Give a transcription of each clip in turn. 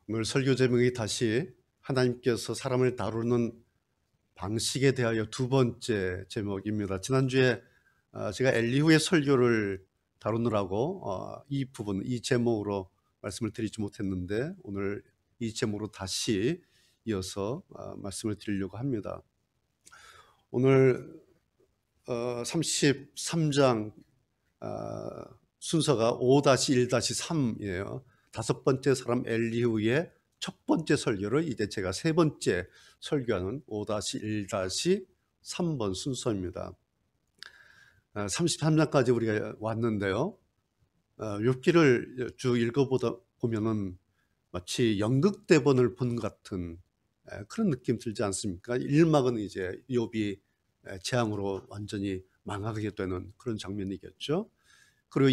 오늘 설교 제목이 다시 하나님께서 사람을 다루는 방식에 대하여 두 번째 제목입니다. 지난주에 제가 엘리후의 설교를 다루느라고 이 부분, 이 제목으로 말씀을 드리지 못했는데 오늘 이 제목으로 다시 이어서 말씀을 드리려고 합니다. 오늘 33장 순서가 5-1-3이에요. 다섯 번째 사람 엘리후의 첫 번째 설교를 이제 제가 세 번째 설교하는 5-1-3번 순서입니다. 33장까지 우리가 왔는데요. 욥기를 쭉 읽어보다 보면은 마치 연극 대본을 본 같은 그런 느낌 들지 않습니까? 1막은 이제 욥이 재앙으로 완전히 망하게 되는 그런 장면이겠죠. 그리고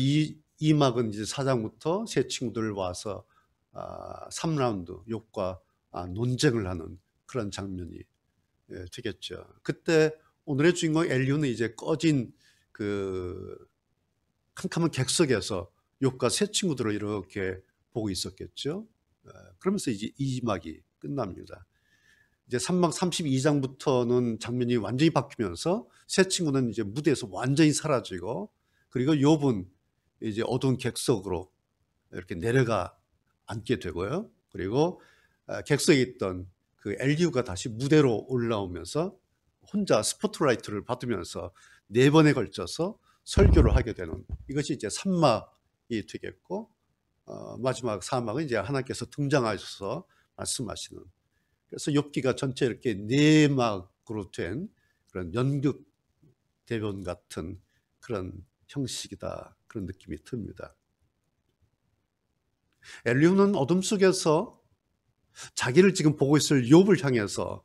이 막은 이제 4장부터 새 친구들 와서 3라운드 욥과 논쟁을 하는 그런 장면이 되겠죠. 그때 오늘의 주인공 엘리후는 이제 꺼진 그 캄캄한 객석에서 욥과 새 친구들을 이렇게 보고 있었겠죠. 그러면서 이제 이 막이 끝납니다. 이제 3막 32장부터는 장면이 완전히 바뀌면서 새 친구는 이제 무대에서 완전히 사라지고, 그리고 욥은 이제 어두운 객석으로 이렇게 내려가 앉게 되고요. 그리고 객석에 있던 그 엘리후가 다시 무대로 올라오면서 혼자 스포트라이트를 받으면서 네 번에 걸쳐서 설교를 하게 되는, 이것이 이제 3막이 되겠고, 마지막 4막은 이제 하나님께서 등장하셔서 말씀하시는, 그래서 욥기가 전체 이렇게 네 막으로 된 그런 연극 대본 같은 그런 형식이다, 그런 느낌이 듭니다. 엘리후는 어둠 속에서 자기를 지금 보고 있을 욥을 향해서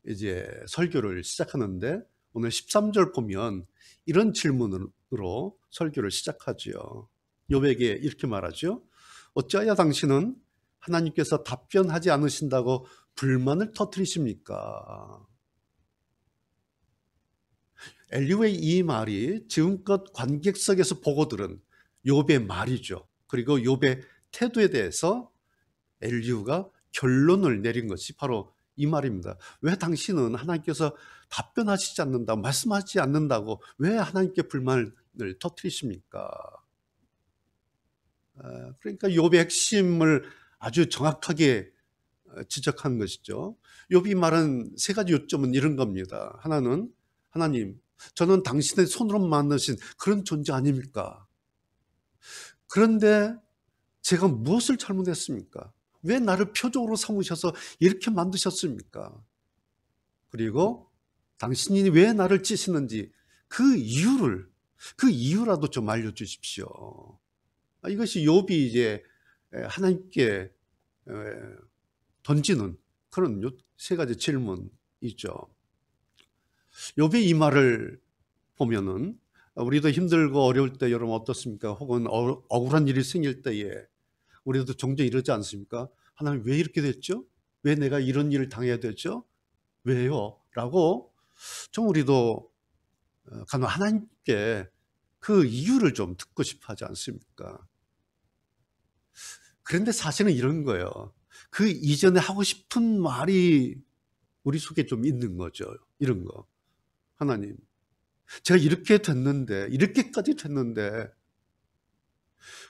이제 설교를 시작하는데, 오늘 13절 보면 이런 질문으로 설교를 시작하지요. 욥에게 이렇게 말하죠. 어찌하여 당신은 하나님께서 답변하지 않으신다고 불만을 터뜨리십니까? 엘리후의 이 말이 지금껏 관객석에서 보고 들은 욥의 말이죠. 그리고 욥의 태도에 대해서 엘리후가 결론을 내린 것이 바로 이 말입니다. 왜 당신은 하나님께서 답변하시지 않는다고, 말씀하지 않는다고 왜 하나님께 불만을 터뜨리십니까? 그러니까 욥의 핵심을 아주 정확하게 지적한 것이죠. 욥이 말한 세 가지 요점은 이런 겁니다. 하나는, 하나님, 저는 당신의 손으로 만드신 그런 존재 아닙니까? 그런데 제가 무엇을 잘못했습니까? 왜 나를 표적으로 삼으셔서 이렇게 만드셨습니까? 그리고 당신이 왜 나를 찌시는지 그 이유라도 좀 알려주십시오. 이것이 욥이 이제 하나님께 던지는 그런 세 가지 질문이죠. 욥의 이 말을 보면은 우리도 힘들고 어려울 때 여러분 어떻습니까? 혹은 억울한 일이 생길 때에 우리도 종종 이러지 않습니까? 하나님 왜 이렇게 됐죠? 왜 내가 이런 일을 당해야 되죠? 왜요? 라고 좀 우리도 간혹 하나님께 그 이유를 좀 듣고 싶어 하지 않습니까? 그런데 사실은 이런 거예요. 그 이전에 하고 싶은 말이 우리 속에 좀 있는 거죠. 이런 거. 하나님, 제가 이렇게 됐는데, 이렇게까지 됐는데,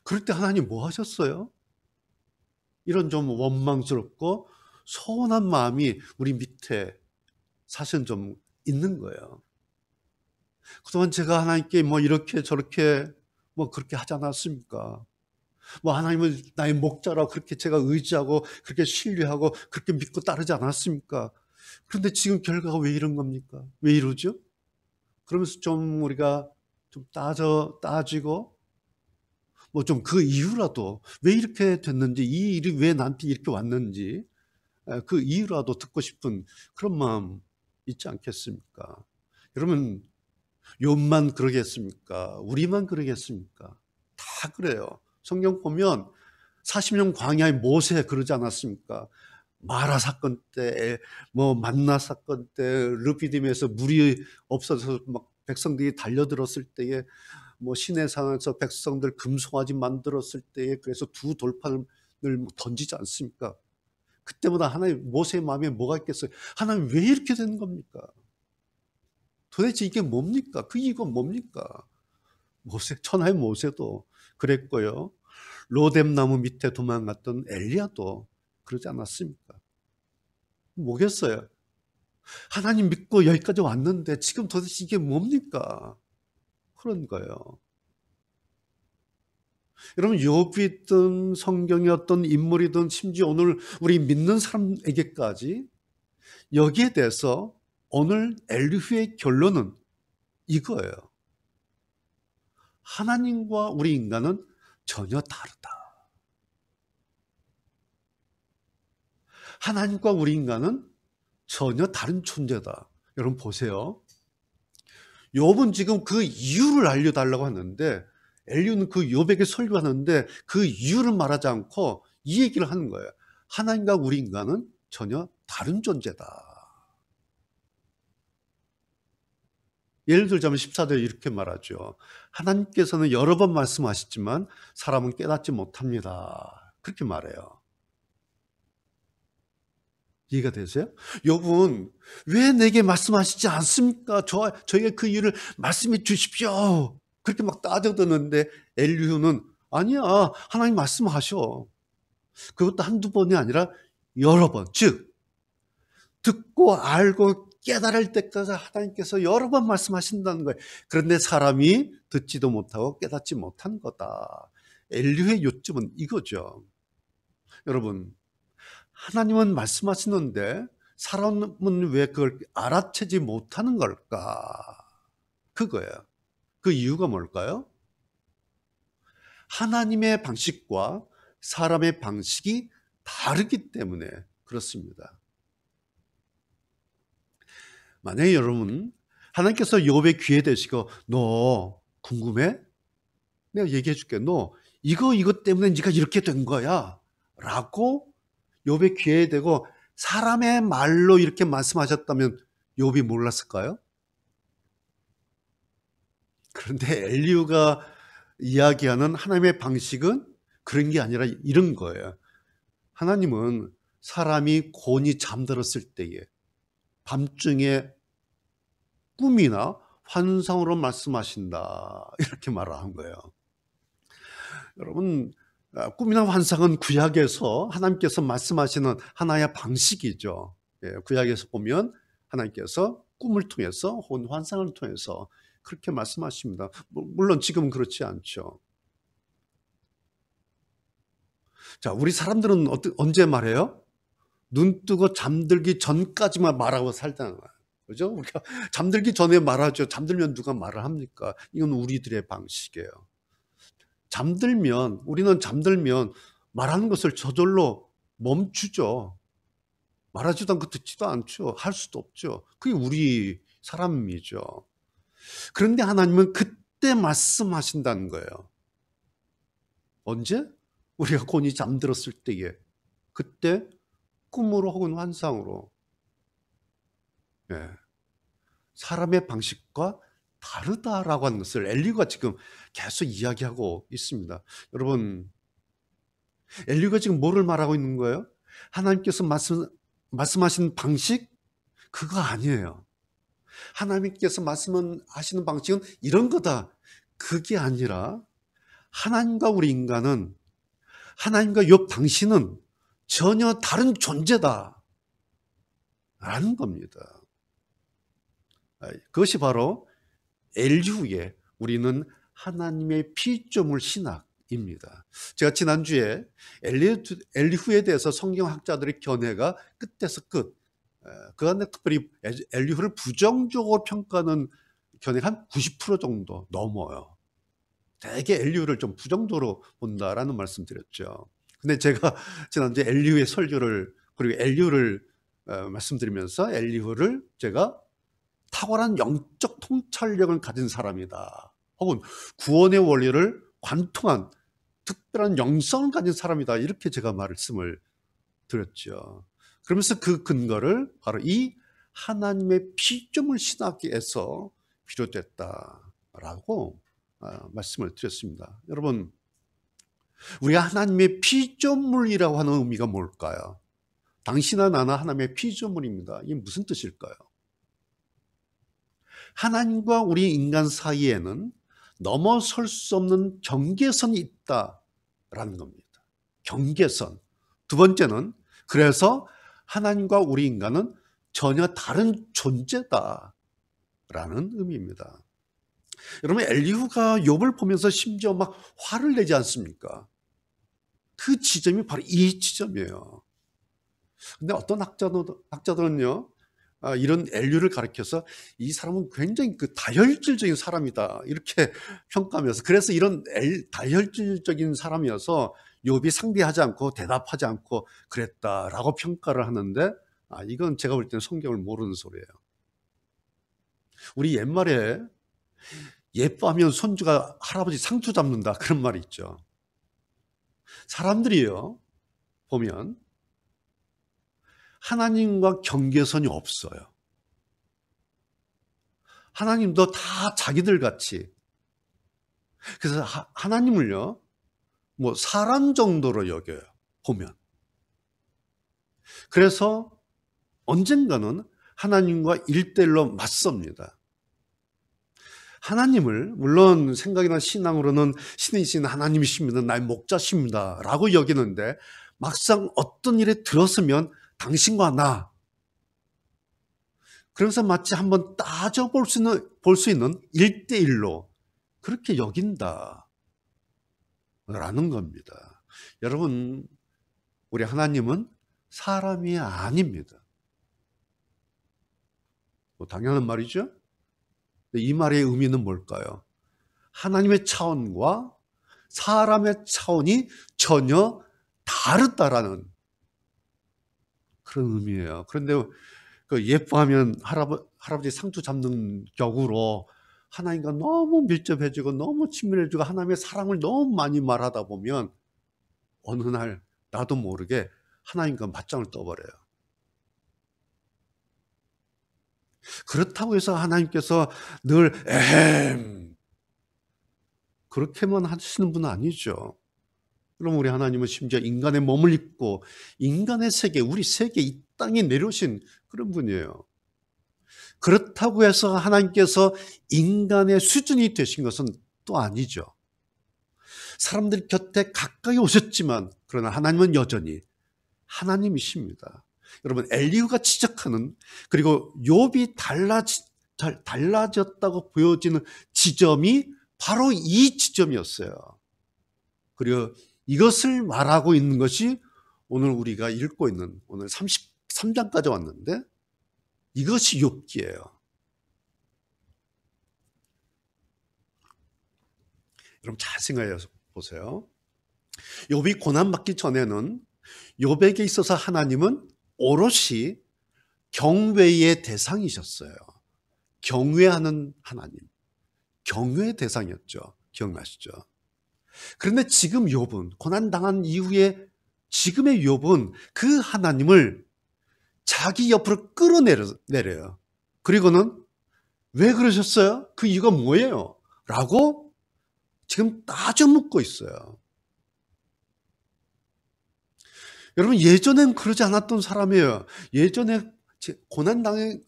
그럴 때 하나님 뭐 하셨어요? 이런 좀 원망스럽고 서운한 마음이 우리 밑에 사실은 좀 있는 거예요. 그동안 제가 하나님께 뭐 이렇게 저렇게 뭐 그렇게 하지 않았습니까? 뭐 하나님을 나의 목자라고 그렇게 제가 의지하고 그렇게 신뢰하고 그렇게 믿고 따르지 않았습니까? 그런데 지금 결과가 왜 이런 겁니까? 왜 이러죠? 그러면서 좀 우리가 좀 따지고 뭐 좀 그 이유라도 왜 이렇게 됐는지, 이 일이 왜 나한테 이렇게 왔는지 그 이유라도 듣고 싶은 그런 마음 있지 않겠습니까? 여러분, 욥만 그러겠습니까? 우리만 그러겠습니까? 다 그래요. 성경 보면 40년 광야의 모세 그러지 않았습니까? 마라 사건 때, 뭐 만나 사건 때, 르피딤에서 물이 없어서 막 백성들이 달려들었을 때에, 뭐 시내산에서 백성들 금송아지 만들었을 때에, 그래서 두 돌판을 던지지 않습니까? 그때보다 하나님 모세의 마음에 뭐가 있겠어요? 하나님 왜 이렇게 되는 겁니까? 도대체 이게 뭡니까? 그 이유가 뭡니까? 천하의 모세도 그랬고요. 로뎀나무 밑에 도망갔던 엘리야도 그러지 않았습니까? 뭐겠어요? 하나님 믿고 여기까지 왔는데 지금 도대체 이게 뭡니까? 그런 거예요. 여러분, 욥이든 성경의 어떤 인물이든 심지어 오늘 우리 믿는 사람에게까지 여기에 대해서 오늘 엘리후의 결론은 이거예요. 하나님과 우리 인간은 전혀 다르다. 하나님과 우리 인간은 전혀 다른 존재다. 여러분 보세요. 욥은 지금 그 이유를 알려달라고 하는데 엘리후는 그 욥에게 설교하는데 그 이유를 말하지 않고 이 얘기를 하는 거예요. 하나님과 우리 인간은 전혀 다른 존재다. 예를 들자면 14절에 이렇게 말하죠. 하나님께서는 여러 번 말씀하셨지만 사람은 깨닫지 못합니다. 그렇게 말해요. 이해가 되세요? 욥은 왜 내게 말씀하시지 않습니까? 저에게 그 이유를 말씀해 주십시오. 그렇게 막 따져드는데 엘리후는 아니야, 하나님 말씀하셔. 그것도 한두 번이 아니라 여러 번, 즉 듣고 알고 깨달을 때까지 하나님께서 여러 번 말씀하신다는 거예요. 그런데 사람이 듣지도 못하고 깨닫지 못한 거다. 엘리후의 요점은 이거죠. 여러분, 하나님은 말씀하시는데 사람은 왜 그걸 알아채지 못하는 걸까? 그거예요. 그 이유가 뭘까요? 하나님의 방식과 사람의 방식이 다르기 때문에 그렇습니다. 만약에 여러분, 하나님께서 욥의 귀에 대시고 너 궁금해? 내가 얘기해 줄게. 너 이거 때문에 네가 이렇게 된 거야 라고 욥의 귀에 대고 사람의 말로 이렇게 말씀하셨다면 욥이 몰랐을까요? 그런데 엘리후가 이야기하는 하나님의 방식은 그런 게 아니라 이런 거예요. 하나님은 사람이 곤히 잠들었을 때에 밤중에 꿈이나 환상으로 말씀하신다. 이렇게 말을 한 거예요. 여러분, 꿈이나 환상은 구약에서 하나님께서 말씀하시는 하나의 방식이죠. 구약에서 보면 하나님께서 꿈을 통해서 혹은 환상을 통해서 그렇게 말씀하십니다. 물론 지금은 그렇지 않죠. 자, 우리 사람들은 언제 말해요? 눈 뜨고 잠들기 전까지만 말하고 살다는 거예요. 그죠? 우리가 잠들기 전에 말하죠. 잠들면 누가 말을 합니까? 이건 우리들의 방식이에요. 우리는 잠들면 말하는 것을 저절로 멈추죠. 말하지도 않고 듣지도 않죠. 할 수도 없죠. 그게 우리 사람이죠. 그런데 하나님은 그때 말씀하신다는 거예요. 언제? 우리가 곤히 잠들었을 때에. 그때 꿈으로 혹은 환상으로. 네. 사람의 방식과 다르다라고 하는 것을 엘리후가 지금 계속 이야기하고 있습니다. 여러분, 엘리후가 지금 뭐를 말하고 있는 거예요? 하나님께서 말씀하신 방식? 그거 아니에요. 하나님께서 말씀하시는 방식은 이런 거다. 그게 아니라 하나님과 우리 인간은, 하나님과 욥 당신은 전혀 다른 존재다 라는 겁니다. 그것이 바로 엘리후의 우리는 하나님의 피조물 신학입니다. 제가 지난주에 엘리후에 대해서 성경학자들의 견해가 끝에서 끝. 그 안에 특별히 엘리후를 부정적으로 평가하는 견해가 한 90% 정도 넘어요. 되게 엘리후를 좀 부정적으로 본다라는 말씀 드렸죠. 근데 제가 지난주에 엘리후의 설교를, 그리고 엘리후를 말씀드리면서 엘리후를 제가 탁월한 영적 통찰력을 가진 사람이다. 혹은 구원의 원리를 관통한 특별한 영성을 가진 사람이다. 이렇게 제가 말씀을 드렸죠. 그러면서 그 근거를 바로 이 하나님의 피조물 신학에서 비롯됐다라고 말씀을 드렸습니다. 여러분, 우리가 하나님의 피조물이라고 하는 의미가 뭘까요? 당신아 나나 하나님의 피조물입니다. 이게 무슨 뜻일까요? 하나님과 우리 인간 사이에는 넘어설 수 없는 경계선이 있다라는 겁니다. 경계선. 두 번째는 그래서 하나님과 우리 인간은 전혀 다른 존재다라는 의미입니다. 여러분 엘리후가 욥을 보면서 심지어 막 화를 내지 않습니까? 그 지점이 바로 이 지점이에요. 근데 어떤 학자들은요, 이런 엘리후를 가리켜서 이 사람은 굉장히 그 다혈질적인 사람이다 이렇게 평가하면서, 그래서 이런 다혈질적인 사람이어서 욥이 상대하지 않고 대답하지 않고 그랬다라고 평가를 하는데, 이건 제가 볼 때는 성경을 모르는 소리예요. 우리 옛말에 예뻐하면 손주가 할아버지 상투 잡는다 그런 말이 있죠. 사람들이요 보면 하나님과 경계선이 없어요. 하나님도 다 자기들 같이. 그래서 하나님을요 뭐 사람 정도로 여겨요 보면. 그래서 언젠가는 하나님과 1대1로 맞섭니다. 하나님을 물론 생각이나 신앙으로는 신이신 하나님이십니다, 나의 목자십니다 라고 여기는데, 막상 어떤 일에 들었으면 당신과 나, 그래서 마치 한번 따져볼 수 있는 1대1로 그렇게 여긴다 라는 겁니다. 여러분 우리 하나님은 사람이 아닙니다. 뭐 당연한 말이죠. 이 말의 의미는 뭘까요? 하나님의 차원과 사람의 차원이 전혀 다르다라는 그런 의미예요. 그런데 그 예뻐하면 할아버지 상투 잡는 격으로 하나님과 너무 밀접해지고 너무 친밀해지고 하나님의 사랑을 너무 많이 말하다 보면 어느 날 나도 모르게 하나님과 맞짱을 떠버려요. 그렇다고 해서 하나님께서 늘 에헴 그렇게만 하시는 분은 아니죠. 그럼 우리 하나님은 심지어 인간의 몸을 입고 인간의 세계, 우리 세계 이 땅에 내려오신 그런 분이에요. 그렇다고 해서 하나님께서 인간의 수준이 되신 것은 또 아니죠. 사람들 곁에 가까이 오셨지만 그러나 하나님은 여전히 하나님이십니다. 여러분 엘리후가 지적하는, 그리고 욥이 달라졌다고 보여지는 지점이 바로 이 지점이었어요. 그리고 이것을 말하고 있는 것이 오늘 우리가 읽고 있는 오늘 33장까지 왔는데 이것이 욥기예요. 여러분 잘 생각해 보세요. 욥이 고난받기 전에는 욥에게 있어서 하나님은 오롯이 경외의 대상이셨어요. 경외하는 하나님, 경외의 대상이었죠. 기억나시죠? 그런데 지금 욥은, 고난당한 이후에 지금의 욥은 그 하나님을 자기 옆으로 끌어내려요. 그리고는 왜 그러셨어요? 그 이유가 뭐예요? 라고 지금 따져 묻고 있어요. 여러분 예전엔 그러지 않았던 사람이에요. 예전에 고난당하기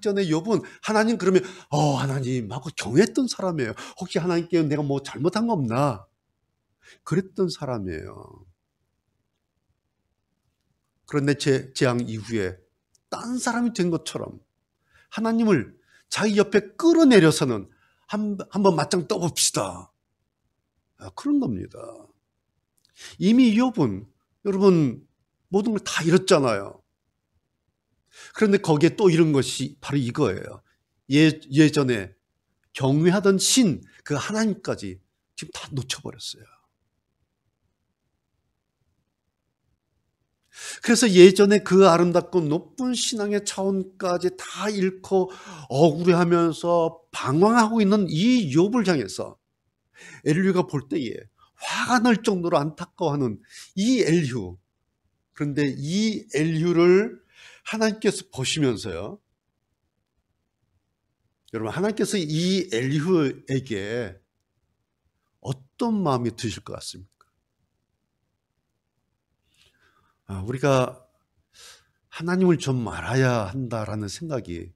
전에 욥은 하나님 그러면 하나님 하고 경외했던 사람이에요. 혹시 하나님께 내가 뭐 잘못한 거 없나? 그랬던 사람이에요. 그런데 재앙 이후에 딴 사람이 된 것처럼 하나님을 자기 옆에 끌어내려서는 한번 맞짱 떠봅시다. 그런 겁니다. 이미 욥은 여러분 모든 걸 다 잃었잖아요. 그런데 거기에 또 이런 것이 바로 이거예요. 예전에 경외하던 신, 그 하나님까지 지금 다 놓쳐버렸어요. 그래서 예전에 그 아름답고 높은 신앙의 차원까지 다 잃고 억울해하면서 방황하고 있는 이 욥을 향해서 엘리후가 볼 때에 화가 날 정도로 안타까워하는 이 엘리후. 그런데 이 엘리후를 하나님께서 보시면서요, 여러분 하나님께서 이 엘리후에게 어떤 마음이 드실 것 같습니까? 우리가 하나님을 좀 알아야 한다라는 생각이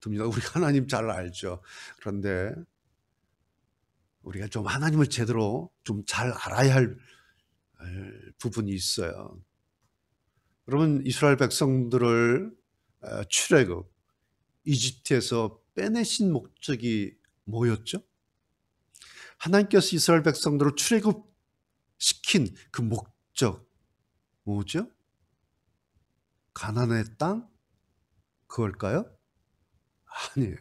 듭니다. 우리 하나님 잘 알죠. 그런데 우리가 좀 하나님을 제대로 좀 잘 알아야 할 부분이 있어요. 여러분, 이스라엘 백성들을 출애굽 이집트에서 빼내신 목적이 뭐였죠? 하나님께서 이스라엘 백성들을 출애굽시킨 그 목적 뭐죠? 가나안의 땅? 그걸까요? 아니에요.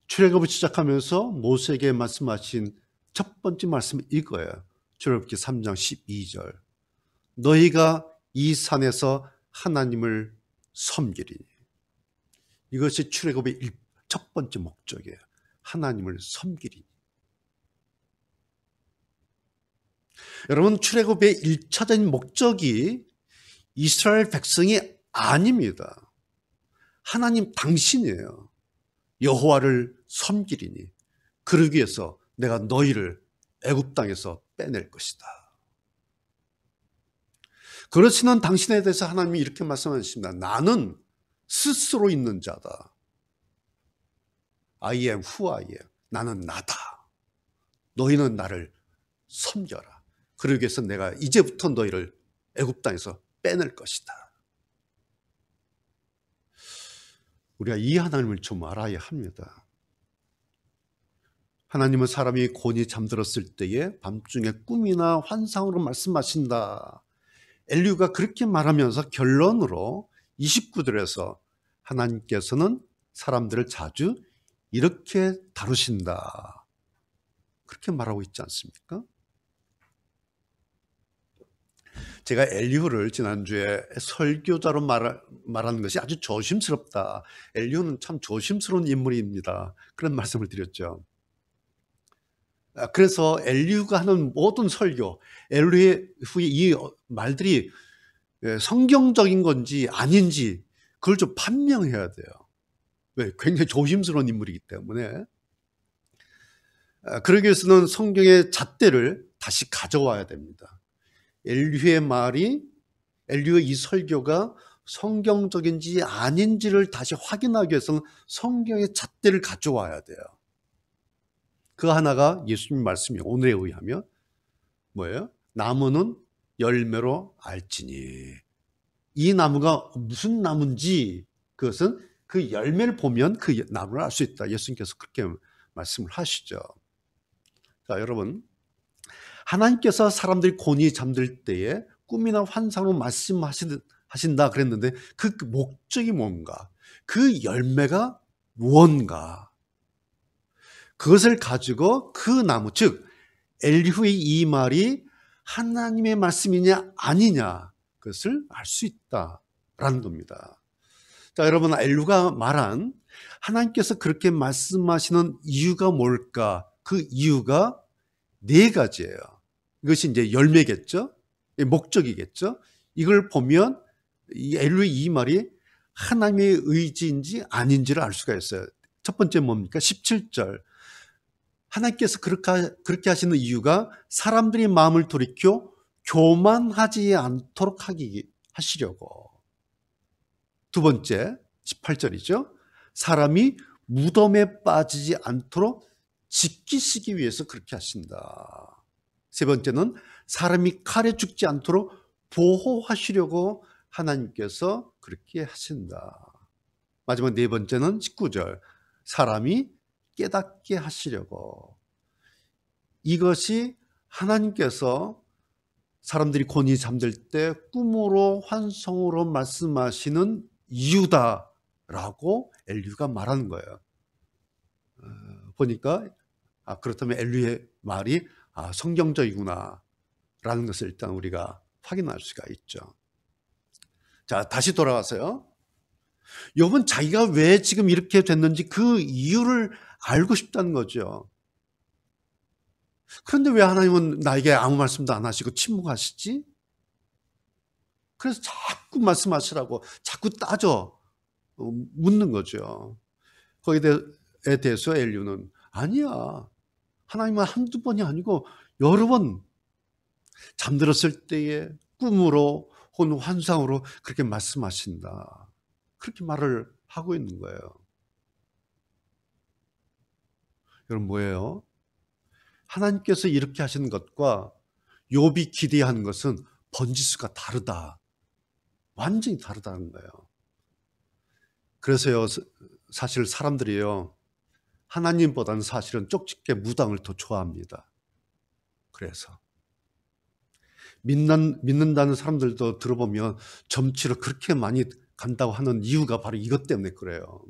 출애굽을 시작하면서 모세에게 말씀하신 첫 번째 말씀은 이거예요. 출애굽기 3장 12절. 너희가 이 산에서 하나님을 섬기리니. 이것이 출애굽의 첫 번째 목적이에요. 하나님을 섬기리니. 여러분, 출애굽의 1차적인 목적이 이스라엘 백성이 아닙니다. 하나님 당신이에요. 여호와를 섬기리니 그러기 위해서 내가 너희를 애굽 땅에서 빼낼 것이다. 그렇지는 당신에 대해서 하나님이 이렇게 말씀하십니다. 나는 스스로 있는 자다. I am who I am. 나는 나다. 너희는 나를 섬겨라. 그러기 위해서 내가 이제부터 너희를 애굽 땅에서 빼낼 것이다. 우리가 이 하나님을 좀 알아야 합니다. 하나님은 사람이 곤히 잠들었을 때에 밤중에 꿈이나 환상으로 말씀하신다. 엘리후가 그렇게 말하면서 결론으로 29절에서 하나님께서는 사람들을 자주 이렇게 다루신다. 그렇게 말하고 있지 않습니까? 제가 엘리후를 지난주에 설교자로 말하는 것이 아주 조심스럽다. 엘리후는 참 조심스러운 인물입니다. 그런 말씀을 드렸죠. 그래서 엘리후가 하는 모든 설교, 엘리후의 이 말들이 성경적인 건지 아닌지 그걸 좀 판명해야 돼요. 왜? 굉장히 조심스러운 인물이기 때문에. 그러기 위해서는 성경의 잣대를 다시 가져와야 됩니다. 엘리후의 말이, 엘리후의 이 설교가 성경적인지 아닌지를 다시 확인하기 위해서는 성경의 잣대를 가져와야 돼요. 그 하나가 예수님 말씀이 오늘에 의하면 뭐예요? 나무는 열매로 알지니. 이 나무가 무슨 나무인지 그것은 그 열매를 보면 그 나무를 알 수 있다. 예수님께서 그렇게 말씀을 하시죠. 자, 여러분, 하나님께서 사람들이 곤히 잠들 때에 꿈이나 환상으로 말씀하신다 그랬는데 그 목적이 뭔가? 그 열매가 무언가? 그것을 가지고 그 나무, 즉 엘리후의 이 말이 하나님의 말씀이냐 아니냐 그것을 알 수 있다라는 겁니다. 자, 여러분, 엘리후가 말한 하나님께서 그렇게 말씀하시는 이유가 뭘까? 그 이유가 네 가지예요. 이것이 이제 열매겠죠? 목적이겠죠? 이걸 보면 이 엘리후의 이 말이 하나님의 의지인지 아닌지를 알 수가 있어요. 첫 번째 뭡니까? 17절. 하나님께서 그렇게 하시는 이유가 사람들이 마음을 돌이켜 교만하지 않도록 하시려고. 두 번째, 18절이죠. 사람이 무덤에 빠지지 않도록 지키시기 위해서 그렇게 하신다. 세 번째는 사람이 칼에 죽지 않도록 보호하시려고 하나님께서 그렇게 하신다. 마지막 네 번째는 19절. 사람이 깨닫게 하시려고. 이것이 하나님께서 사람들이 곤히 잠들 때 꿈으로 환상으로 말씀하시는 이유다라고 엘리후가 말하는 거예요. 보니까 그렇다면 엘리후의 말이 성경적이구나 라는 것을 일단 우리가 확인할 수가 있죠. 자, 다시 돌아가서요. 욥은 자기가 왜 지금 이렇게 됐는지 그 이유를 알고 싶다는 거죠. 그런데 왜 하나님은 나에게 아무 말씀도 안 하시고 침묵하시지? 그래서 자꾸 말씀하시라고 자꾸 따져 묻는 거죠. 거기에 대해서 엘리후는 아니야. 하나님은 한두 번이 아니고 여러 번 잠들었을 때에 꿈으로 혹은 환상으로 그렇게 말씀하신다. 그렇게 말을 하고 있는 거예요. 여러분 뭐예요? 하나님께서 이렇게 하시는 것과 욥이 기대한 것은 번지수가 다르다. 완전히 다르다는 거예요. 그래서요, 사실 사람들이요, 하나님보다는 사실은 쪽집게 무당을 더 좋아합니다. 그래서 믿는다는 사람들도 들어보면 점치러 그렇게 많이 간다고 하는 이유가 바로 이것 때문에 그래요.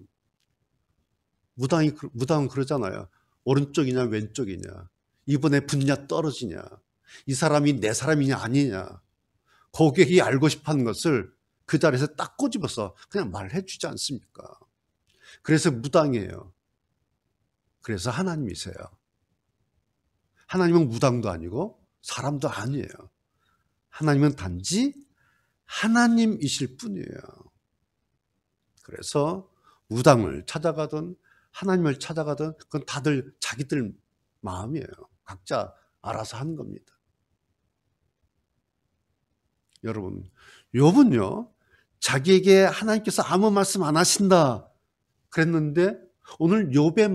무당은 그러잖아요. 오른쪽이냐 왼쪽이냐, 이번에 붙냐 떨어지냐, 이 사람이 내 사람이냐 아니냐, 고객이 알고 싶어하는 것을 그 자리에서 딱 꼬집어서 그냥 말해 주지 않습니까? 그래서 무당이에요. 그래서 하나님이세요. 하나님은 무당도 아니고 사람도 아니에요. 하나님은 단지 하나님이실 뿐이에요. 그래서 무당을 찾아가든 하나님을 찾아가든 그건 다들 자기들 마음이에요. 각자 알아서 하는 겁니다. 여러분, 욥은요, 자기에게 하나님께서 아무 말씀 안 하신다 그랬는데 오늘 욥의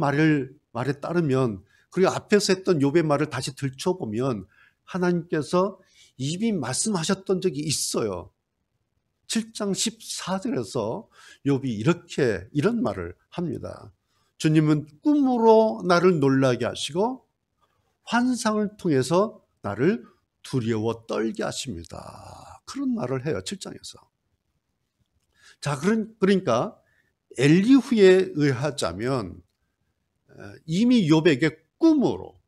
말에 따르면, 그리고 앞에서 했던 욥의 말을 다시 들춰보면 하나님께서 이미 말씀하셨던 적이 있어요. 7장 14절에서 욥이 이런 말을 합니다. 주님은 꿈으로 나를 놀라게 하시고 환상을 통해서 나를 두려워 떨게 하십니다. 그런 말을 해요. 7장에서. 자, 그러니까 엘리후에 의하자면 이미 욥에게 꿈으로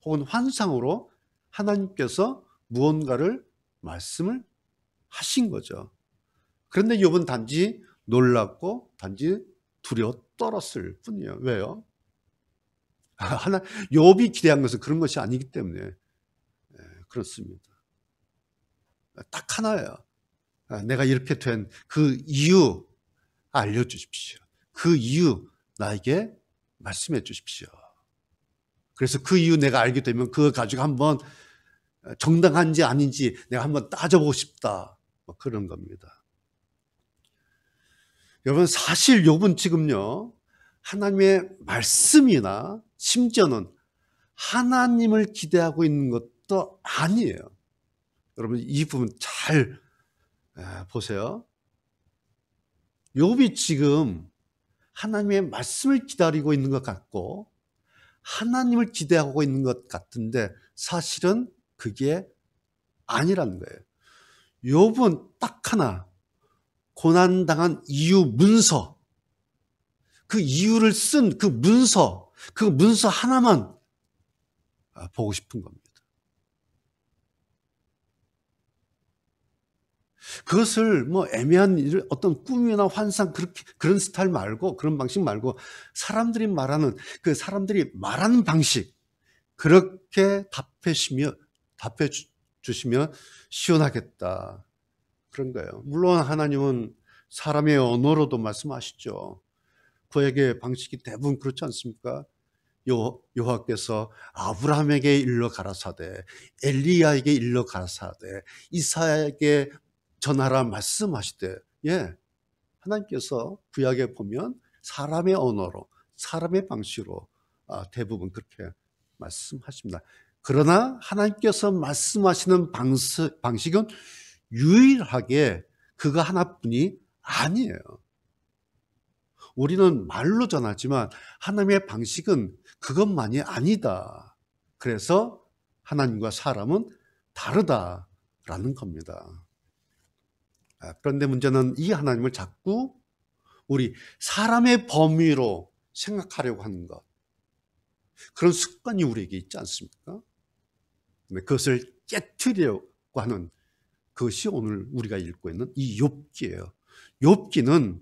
혹은 환상으로 하나님께서 무언가를 말씀을 하신 거죠. 그런데 욥은 단지 놀랐고 단지 두려워 떨었을 뿐이에요. 왜요? 욥이 기대한 것은 그런 것이 아니기 때문에 그렇습니다. 딱 하나예요. 내가 이렇게 된 그 이유 알려주십시오. 그 이유 나에게 말씀해 주십시오. 그래서 그 이유 내가 알게 되면 그거 가지고 한번 정당한지 아닌지 내가 한번 따져보고 싶다. 뭐 그런 겁니다. 여러분, 사실 욥은 지금요, 하나님의 말씀이나 심지어는 하나님을 기대하고 있는 것도 아니에요. 여러분, 이 부분 잘 보세요. 욥이 지금 하나님의 말씀을 기다리고 있는 것 같고 하나님을 기대하고 있는 것 같은데 사실은 그게 아니라는 거예요. 욥은 딱 하나, 고난당한 이유 문서, 그 이유를 쓴 그 문서 하나만 보고 싶은 겁니다. 그것을 뭐 애매한 어떤 꿈이나 환상 그런 스타일 말고, 그런 방식 말고 사람들이 말하는 방식, 그렇게 답해 주시면 시원하겠다. 그런 거예요. 물론 하나님은 사람의 언어로도 말씀하시죠. 그에게 방식이 대부분 그렇지 않습니까? 여호와께서 아브라함에게 일러 가라사대, 엘리야에게 일러 가라사대, 이사야에게 전하라 말씀하시되, 하나님께서 구약에 보면 사람의 언어로, 사람의 방식으로 대부분 그렇게 말씀하십니다. 그러나 하나님께서 말씀하시는 방식은 유일하게 그거 하나뿐이 아니에요. 우리는 말로 전하지만 하나님의 방식은 그것만이 아니다. 그래서 하나님과 사람은 다르다라는 겁니다. 그런데 문제는 이 하나님을 자꾸 우리 사람의 범위로 생각하려고 하는 것, 그런 습관이 우리에게 있지 않습니까? 그것을 깨트리려고 하는 그것이 오늘 우리가 읽고 있는 이 욥기예요. 욥기는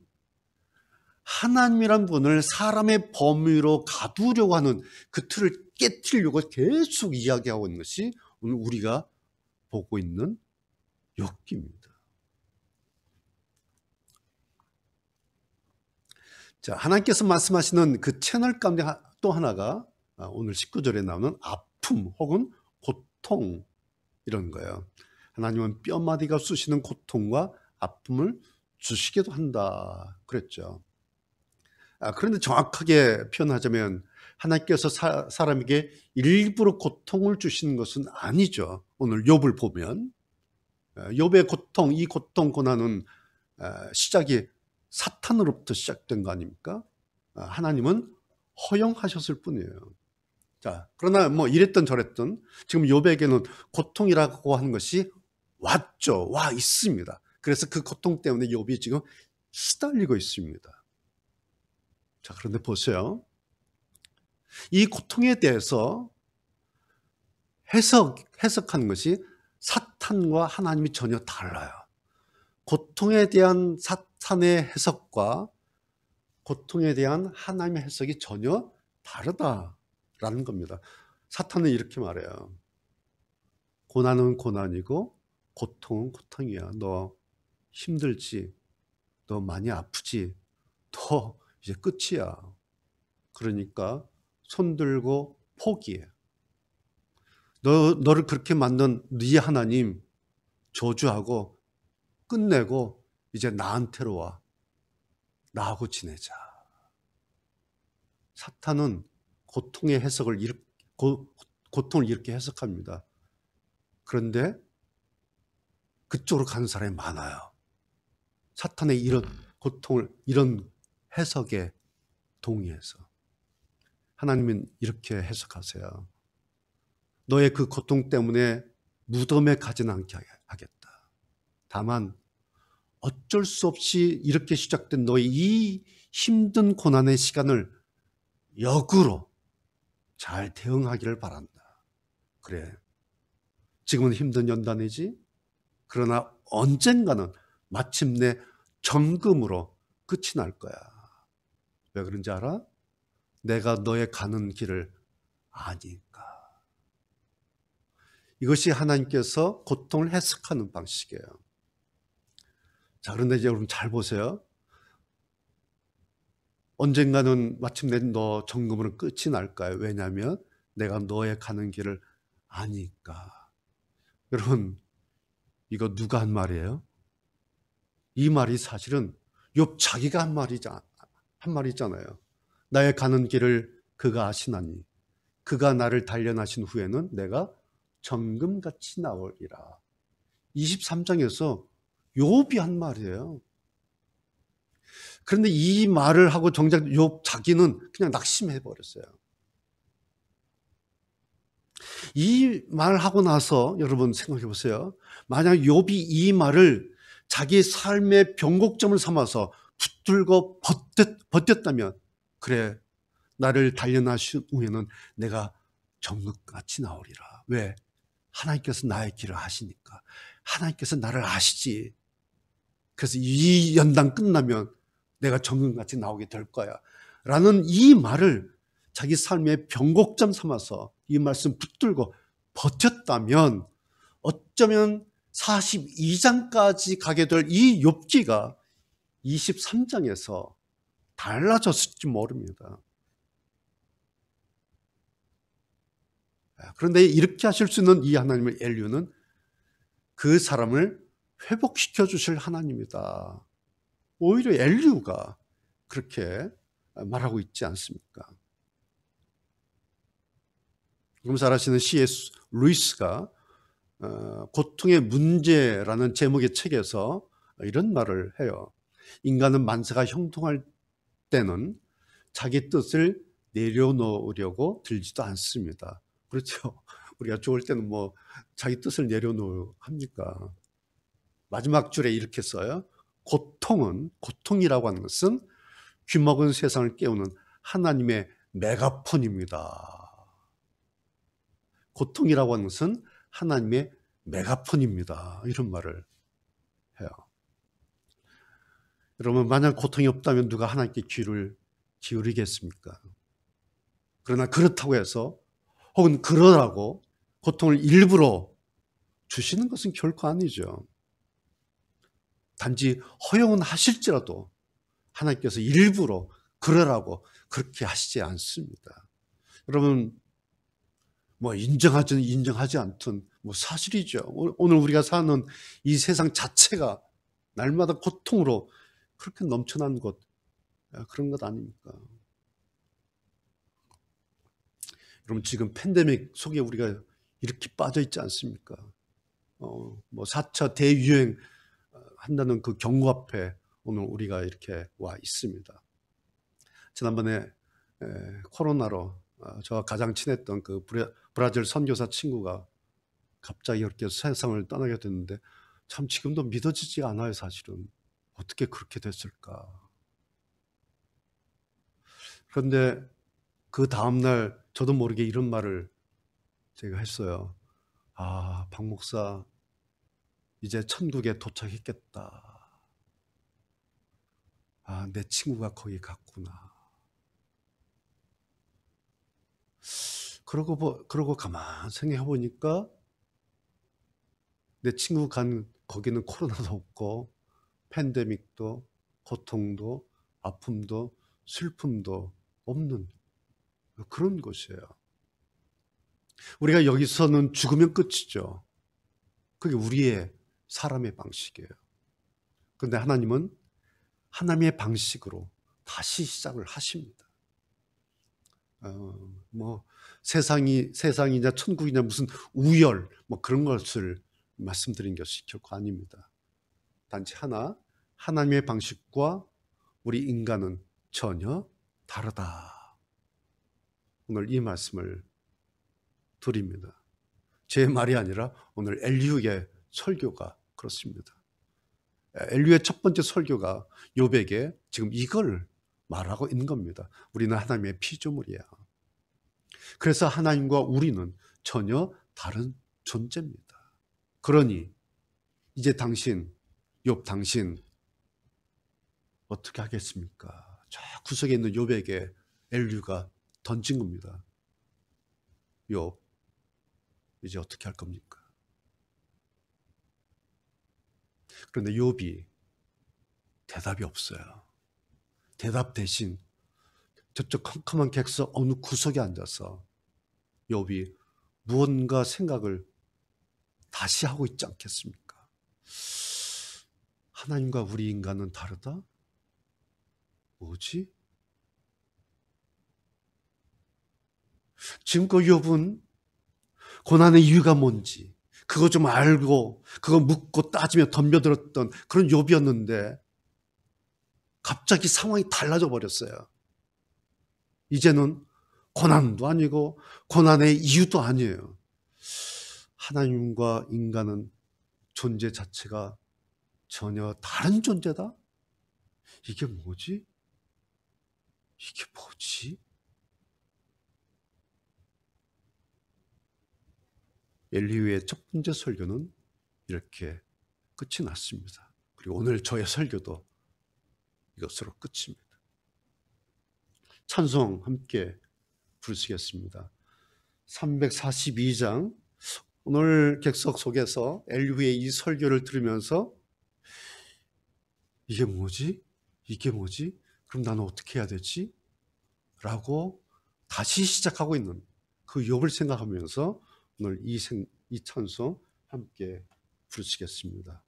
하나님이란 분을 사람의 범위로 가두려고 하는 그 틀을 깨트리려고 계속 이야기하고 있는 것이 오늘 우리가 보고 있는 욥기입니다. 자, 하나님께서 말씀하시는 그 채널 가운데 또 하나가 오늘 19절에 나오는 아픔 혹은 고통, 이런 거예요. 하나님은 뼈마디가 쑤시는 고통과 아픔을 주시기도 한다 그랬죠. 그런데 정확하게 표현하자면 하나님께서 사람에게 일부러 고통을 주시는 것은 아니죠. 오늘 욥을 보면 욥의 고통, 이 고통 고난은 시작이 사탄으로부터 시작된 거 아닙니까? 하나님은 허용하셨을 뿐이에요. 자, 그러나 뭐 이랬든 저랬든 지금 욥에게는 고통이라고 하는 것이 왔죠. 와 있습니다. 그래서 그 고통 때문에 욥이 지금 시달리고 있습니다. 자, 그런데 보세요. 이 고통에 대해서 해석하는 것이 사탄과 하나님이 전혀 달라요. 고통에 대한 사탄의 해석과 고통에 대한 하나님의 해석이 전혀 다르다라는 겁니다. 사탄은 이렇게 말해요. 고난은 고난이고 고통은 고통이야. 너 힘들지? 너 많이 아프지? 너 이제 끝이야. 그러니까 손 들고 포기해. 너를 그렇게 만든 네 하나님 저주하고 끝내고 이제 나한테로 와. 나하고 지내자. 사탄은 고통의 해석을 고통을 이렇게 해석합니다. 그런데 그쪽으로 가는 사람이 많아요. 사탄의 이런 고통을 이런 해석에 동의해서. 하나님은 이렇게 해석하세요. 너의 그 고통 때문에 무덤에 가지는 않게 하겠다. 다만 어쩔 수 없이 이렇게 시작된 너의 이 힘든 고난의 시간을 역으로 잘 대응하기를 바란다. 그래, 지금은 힘든 연단이지? 그러나 언젠가는 마침내 정금으로 끝이 날 거야. 왜 그런지 알아? 내가 너의 가는 길을 아니까. 이것이 하나님께서 고통을 해석하는 방식이에요. 자, 그런데 이제 여러분 잘 보세요. 언젠가는 마침내 너 정금으로 끝이 날까요? 왜냐하면 내가 너의 가는 길을 아니까. 여러분, 이거 누가 한 말이에요? 이 말이 사실은 욥 자기가 한 말이잖아요. 나의 가는 길을 그가 아시나니 그가 나를 단련하신 후에는 내가 정금같이 나오리라. 23장에서 욥이 한 말이에요. 그런데 이 말을 하고 정작 욥 자기는 그냥 낙심해 버렸어요. 이 말하고 나서 여러분 생각해 보세요. 만약 욥이 이 말을 자기 삶의 변곡점을 삼아서 붙들고 버텼다면, 그래, 나를 단련하신 후에는 내가 정금같이 나오리라. 왜? 하나님께서 나의 길을 아시니까. 하나님께서 나를 아시지. 그래서 이 연단 끝나면 내가 정금같이 나오게 될 거야 라는 이 말을 자기 삶의 변곡점 삼아서 이 말씀 붙들고 버텼다면 어쩌면 42장까지 가게 될 이 욥기가 23장에서 달라졌을지 모릅니다. 그런데 이렇게 하실 수 있는 이 하나님의 엘리후는 그 사람을 회복시켜 주실 하나님이다. 오히려 엘리후가 그렇게 말하고 있지 않습니까? 그럼 잘 아시는 C.S. 루이스가 고통의 문제라는 제목의 책에서 이런 말을 해요. 인간은 만사가 형통할 때는 자기 뜻을 내려놓으려고 들지도 않습니다. 그렇죠. 우리가 좋을 때는 뭐 자기 뜻을 내려놓으려고 합니까? 마지막 줄에 이렇게 써요. 고통이라고 하는 것은 귀먹은 세상을 깨우는 하나님의 메가폰입니다. 고통이라고 하는 것은 하나님의 메가폰입니다. 이런 말을 해요. 여러분, 만약 고통이 없다면 누가 하나님께 귀를 기울이겠습니까? 그러나 그렇다고 해서 혹은 그러라고 고통을 일부러 주시는 것은 결코 아니죠. 단지 허용은 하실지라도 하나님께서 일부러 그러라고 그렇게 하시지 않습니다. 여러분, 뭐 인정하든 인정하지 않든 뭐 사실이죠. 오늘 우리가 사는 이 세상 자체가 날마다 고통으로 그렇게 넘쳐난 것, 그런 것 아닙니까? 여러분, 지금 팬데믹 속에 우리가 이렇게 빠져 있지 않습니까? 뭐 4차 대유행 한다는 그 경고 앞에 오늘 우리가 이렇게 와 있습니다. 지난번에 코로나로 저와 가장 친했던 그 브라질 선교사 친구가 갑자기 이렇게 세상을 떠나게 됐는데 참 지금도 믿어지지 않아요, 사실은. 어떻게 그렇게 됐을까? 그런데 그 다음날 저도 모르게 이런 말을 제가 했어요. 아, 박 목사, 이제 천국에 도착했겠다. 아, 내 친구가 거기 갔구나. 그러고 가만 생각해 보니까 내 친구 간 거기는 코로나도 없고 팬데믹도 고통도 아픔도 슬픔도 없는 그런 곳이에요. 우리가 여기서는 죽으면 끝이죠. 그게 우리의 사람의 방식이에요. 그런데 하나님은 하나님의 방식으로 다시 시작을 하십니다. 뭐 세상이냐 천국이냐 무슨 우열 뭐 그런 것을 말씀드린 것이 결코 아닙니다. 단지 하나님의 방식과 우리 인간은 전혀 다르다. 오늘 이 말씀을 드립니다. 제 말이 아니라 오늘 엘리후의 설교가 그렇습니다. 엘리후의 첫 번째 설교가 욥에게 지금 이걸 말하고 있는 겁니다. 우리는 하나님의 피조물이야. 그래서 하나님과 우리는 전혀 다른 존재입니다. 그러니 이제 당신 어떻게 하겠습니까? 저 구석에 있는 욥에게 엘리후가 던진 겁니다. 욥, 이제 어떻게 할 겁니까? 그런데 욥이 대답이 없어요. 대답 대신 저쪽 컴컴한 객석 어느 구석에 앉아서 욥이 무언가 생각을 다시 하고 있지 않겠습니까? 하나님과 우리 인간은 다르다? 뭐지? 지금껏 욥은 고난의 이유가 뭔지 그거 좀 알고 그거 묻고 따지며 덤벼들었던 그런 욥이었는데 갑자기 상황이 달라져 버렸어요. 이제는 고난도 아니고 고난의 이유도 아니에요. 하나님과 인간은 존재 자체가 전혀 다른 존재다? 이게 뭐지? 이게 뭐지? 엘리후의 첫 번째 설교는 이렇게 끝이 났습니다. 그리고 오늘 저의 설교도 이것으로 끝입니다. 찬송 함께 부르시겠습니다. 342장 오늘 객석 속에서 엘리후의 이 설교를 들으면서 이게 뭐지? 이게 뭐지? 그럼 나는 어떻게 해야 되지? 라고 다시 시작하고 있는 그 욥을 생각하면서 오늘 이 찬송 함께 부르시겠습니다.